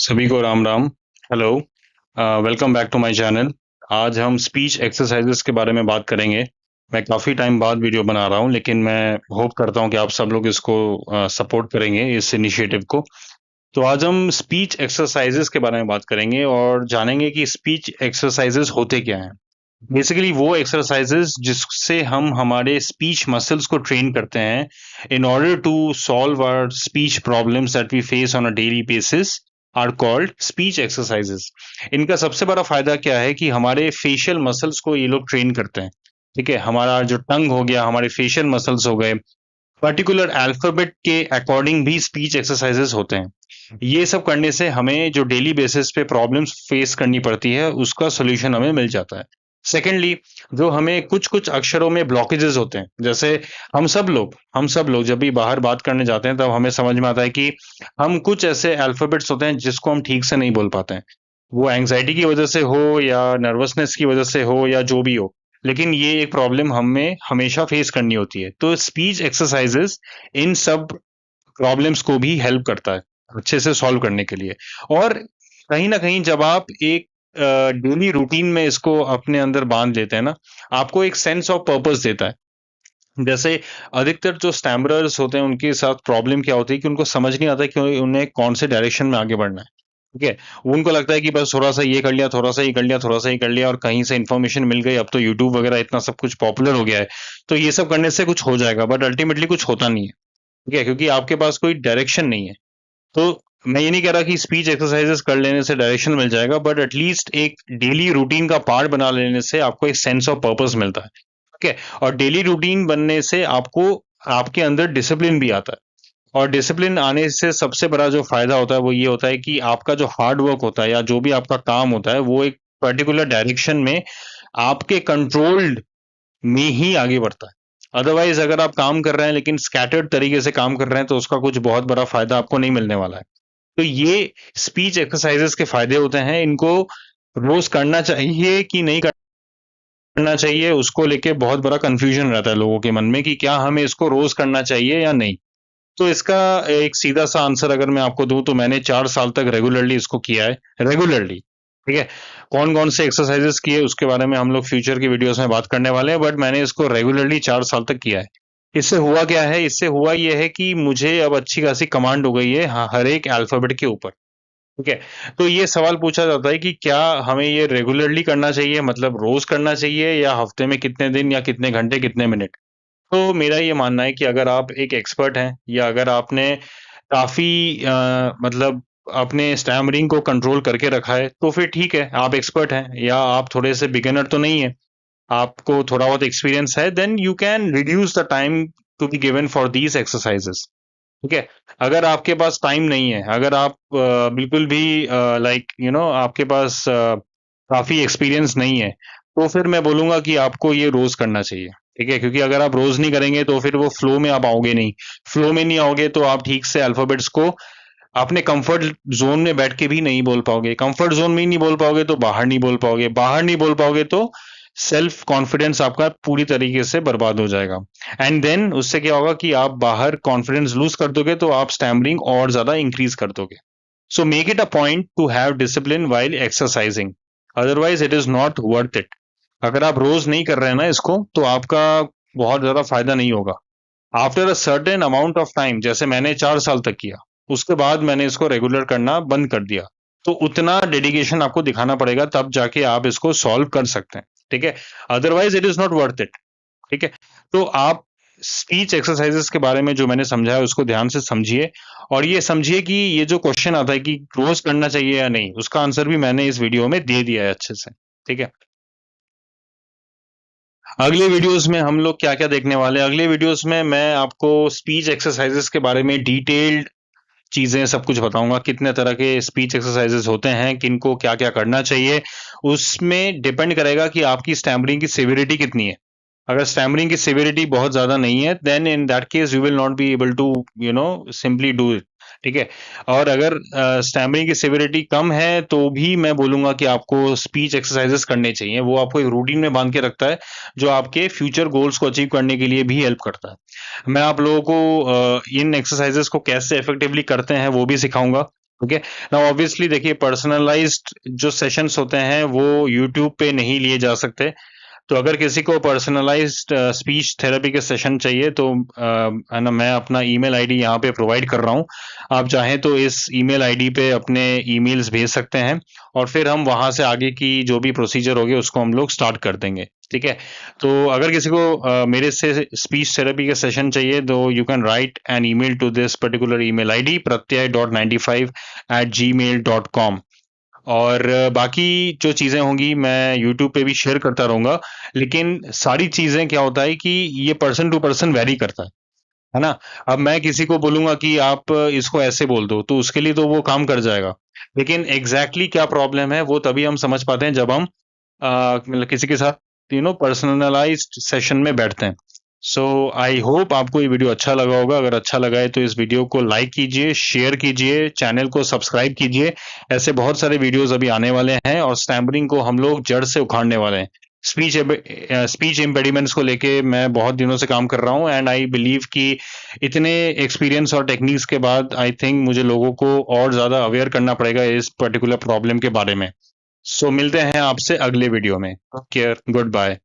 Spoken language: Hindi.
सभी को Ram Ram. Hello, welcome back to my channel. आज हम स्पीच एक्सरसाइजेस के बारे में बात करेंगे। मैं काफ़ी टाइम बाद वीडियो बना रहा हूँ, लेकिन मैं होप करता हूँ कि आप सब लोग इसको सपोर्ट करेंगे, इस इनिशिएटिव को। तो आज हम स्पीच एक्सरसाइजेस के बारे में बात करेंगे और जानेंगे कि स्पीच एक्सरसाइजेस होते क्या हैं। बेसिकली वो एक्सरसाइजेस जिससे हम हमारे स्पीच मसल्स को ट्रेन करते हैं in order to solve our speech problems that we face on a daily basis are called speech exercises. इनका सबसे बड़ा फायदा क्या है कि हमारे फेशियल मसल्स को ये लोग ट्रेन करते हैं। ठीक है, हमारा जो टंग हो गया, हमारे फेशियल मसल्स हो गए, पर्टिकुलर अल्फाबेट के अकॉर्डिंग भी स्पीच एक्सरसाइजेस होते हैं। ये सब करने से हमें जो डेली बेसिस पे प्रॉब्लम्स फेस करनी पड़ती है उसका सोल्यूशन हमें मिल जाता है। सेकेंडली, जो हमें कुछ कुछ अक्षरों में ब्लॉकेजेस होते हैं, जैसे हम सब लोग जब भी बाहर बात करने जाते हैं तब हमें समझ में आता है कि हम कुछ ऐसे अल्फाबेट्स होते हैं जिसको हम ठीक से नहीं बोल पाते हैं। वो एंजाइटी की वजह से हो या नर्वसनेस की वजह से हो या जो भी हो, लेकिन ये एक प्रॉब्लम हमें हमेशा फेस करनी होती है। तो स्पीच एक्सरसाइजेस इन सब प्रॉब्लम्स को भी हेल्प करता है अच्छे से सॉल्व करने के लिए। और कहीं ना कहीं जब आप एक डेली रूटीन में इसको अपने अंदर बांध लेते हैं ना, आपको एक सेंस ऑफ पर्पस देता है। जैसे अधिकतर जो स्टैमरर्स होते हैं उनके साथ प्रॉब्लम क्या होती है कि उनको समझ नहीं आता कि उन्हें कौन से डायरेक्शन में आगे बढ़ना है। ठीक है, उनको लगता है कि बस थोड़ा-सा ये कर लिया, थोड़ा-सा ये कर लिया, थोड़ा-सा ये कर लिया और कहीं से इन्फॉर्मेशन मिल गई। अब तो यूट्यूब वगैरह इतना सब कुछ पॉपुलर हो गया है, तो ये सब करने से कुछ हो जाएगा, बट अल्टीमेटली कुछ होता नहीं है। ठीक है, क्योंकि आपके पास कोई डायरेक्शन नहीं है। तो मैं ये नहीं कह रहा कि स्पीच एक्सरसाइजेस कर लेने से डायरेक्शन मिल जाएगा, बट एटलीस्ट एक डेली रूटीन का पार्ट बना लेने से आपको एक सेंस ऑफ पर्पस मिलता है। ठीक है, और डेली रूटीन बनने से आपको आपके अंदर डिसिप्लिन भी आता है। और डिसिप्लिन आने से सबसे बड़ा जो फायदा होता है वो ये होता है कि आपका जो हार्ड वर्क होता है या जो भी आपका काम होता है वो एक पर्टिकुलर डायरेक्शन में आपके कंट्रोल्ड में ही आगे बढ़ता है। अदरवाइज अगर आप काम कर रहे हैं लेकिन स्कैटर्ड तरीके से काम कर रहे हैं तो उसका कुछ बहुत बड़ा फायदा आपको नहीं मिलने वाला है। तो ये स्पीच एक्सरसाइजेस के फायदे होते हैं। इनको रोज करना चाहिए कि नहीं करना चाहिए, उसको लेके बहुत बड़ा कंफ्यूजन रहता है लोगों के मन में कि क्या हमें इसको रोज करना चाहिए या नहीं। तो इसका एक सीधा सा आंसर अगर मैं आपको दूं तो मैंने 4 साल तक रेगुलरली इसको किया है, रेगुलरली। ठीक है, कौन कौन से एक्सरसाइजेस किए उसके बारे में हम लोग फ्यूचर की वीडियोस में बात करने वाले हैं, बट मैंने इसको रेगुलरली 4 साल तक किया है। इससे हुआ क्या है, इससे हुआ ये है कि मुझे अब अच्छी खासी कमांड हो गई है हर एक अल्फाबेट के ऊपर। ठीक है, तो ये सवाल पूछा जाता है कि क्या हमें ये रेगुलरली करना चाहिए, मतलब रोज करना चाहिए, या हफ्ते में कितने दिन या कितने घंटे कितने मिनट। तो मेरा ये मानना है कि अगर आप एक एक्सपर्ट हैं या अगर आपने काफ़ी मतलब अपने स्टैमरिंग को कंट्रोल करके रखा है, तो फिर ठीक है, आप एक्सपर्ट हैं। या आप थोड़े से बिगिनर तो नहीं है, आपको थोड़ा बहुत एक्सपीरियंस है, then you can reduce the time to be given for these exercises. ठीक है, अगर आपके पास टाइम नहीं है, अगर आप बिल्कुल भी लाइक आपके पास काफ़ी एक्सपीरियंस नहीं है, तो फिर मैं बोलूँगा कि आपको ये रोज़ करना चाहिए। ठीक है, क्योंकि अगर आप रोज़ नहीं करेंगे तो फिर वो फ्लो में आप आओगे नहीं। फ्लो में नहीं आओगे तो आप ठीक से अल्फ़ाबेट्स को अपने कंफर्ट ज़ोन में बैठ के भी नहीं बोल पाओगे। कंफर्ट ज़ोन में ही नहीं बोल पाओगे तो बाहर नहीं बोल पाओगे। बाहर नहीं बोल पाओगे तो सेल्फ कॉन्फिडेंस आपका पूरी तरीके से बर्बाद हो जाएगा। एंड देन उससे क्या होगा कि आप बाहर कॉन्फिडेंस लूज़ कर दोगे तो आप स्टैमरिंग और ज़्यादा इंक्रीज़ कर दोगे। So make it a point two have discipline while exercising, otherwise it is not worth it. अगर आप रोज़ नहीं कर रहे हैं ना इसको, तो आपका बहुत ज़्यादा फ़ायदा नहीं होगा। After a certain amount of time, जैसे मैंने 4 साल तक किया, उसके बाद मैंने इसको रेगुलर करना बंद कर दिया। तो उतना डेडिकेशन आपको दिखाना पड़ेगा, तब जाके आप इसको सॉल्व कर सकते हैं। ठीक है, otherwise it is not worth it. ठीक है, तो आप स्पीच एक्सरसाइजेस के बारे में जो मैंने समझाया उसको ध्यान से समझिए, और ये समझिए कि ये जो क्वेश्चन आता है कि रोज करना चाहिए या नहीं, उसका आंसर भी मैंने इस वीडियो में दे दिया है अच्छे से। ठीक है, अगले वीडियोस में हम लोग क्या क्या देखने वाले हैं, अगले वीडियोस में मैं आपको स्पीच एक्सरसाइजेस के बारे में डिटेल्ड चीजें सब कुछ बताऊंगा, कितने तरह के स्पीच एक्सरसाइजेस होते हैं, किनको क्या क्या करना चाहिए। उसमें डिपेंड करेगा कि आपकी स्टैमरिंग की सिविरिटी कितनी है। अगर स्टैमरिंग की सिविरिटी बहुत ज्यादा नहीं है, then in that case you will not be able to simply do it. ठीक है, और अगर स्टैमरिंग की सिविरिटी कम है तो भी मैं बोलूंगा कि आपको स्पीच एक्सरसाइजेस करने चाहिए। वो आपको एक रूटीन में बांध के रखता है, जो आपके फ्यूचर गोल्स को अचीव करने के लिए भी हेल्प करता है। मैं आप लोगों को इन एक्सरसाइजेस को कैसे इफेक्टिवली करते हैं वो भी सिखाऊंगा। ठीक है। नाउ ऑब्वियसली देखिए, पर्सनलाइज्ड जो सेशंस होते हैं वो यूट्यूब पे नहीं लिए जा सकते। तो अगर किसी को पर्सनलाइज्ड स्पीच थेरेपी के सेशन चाहिए तो है ना, मैं अपना ईमेल आईडी यहाँ पे प्रोवाइड कर रहा हूँ। आप चाहें तो इस ईमेल आईडी पे अपने ईमेल्स भेज सकते हैं और फिर हम वहां से आगे की जो भी प्रोसीजर होगी उसको हम लोग स्टार्ट कर देंगे। ठीक है। तो अगर किसी को मेरे से स्पीच थेरेपी का सेशन चाहिए तो you can write an email to this particular email ID pratyay.95@gmail.com। और बाकी जो चीज़ें होंगी मैं यूट्यूब पे भी शेयर करता रहूँगा, लेकिन सारी चीज़ें क्या होता है कि ये पर्सन टू पर्सन वैरी करता है ना? अब मैं किसी को बोलूँगा कि आप इसको ऐसे बोल दो, तो उसके लिए तो वो काम कर जाएगा। लेकिन एग्ज़ैक्टली क्या प्रॉब्लम है, वो तभी हम समझ पाते हैं जब हम मतलब किसी के साथ पर्सनलाइज़्ड सेशन में बैठते हैं। सो आई होप आपको ये वीडियो अच्छा लगा होगा। अगर अच्छा लगा है तो इस वीडियो को लाइक कीजिए, शेयर कीजिए, चैनल को सब्सक्राइब कीजिए। ऐसे बहुत सारे वीडियोस अभी आने वाले हैं और स्टैमरिंग को हम लोग जड़ से उखाड़ने वाले हैं। स्पीच इम्पेडिमेंट्स को लेके मैं बहुत दिनों से काम कर रहा हूँ एंड आई बिलीव कि इतने एक्सपीरियंस और टेक्निक्स के बाद आई थिंक मुझे लोगों को और ज़्यादा अवेयर करना पड़ेगा इस पर्टिकुलर प्रॉब्लम के बारे में। सो मिलते हैं आपसे अगले वीडियो में। Take care, good bye.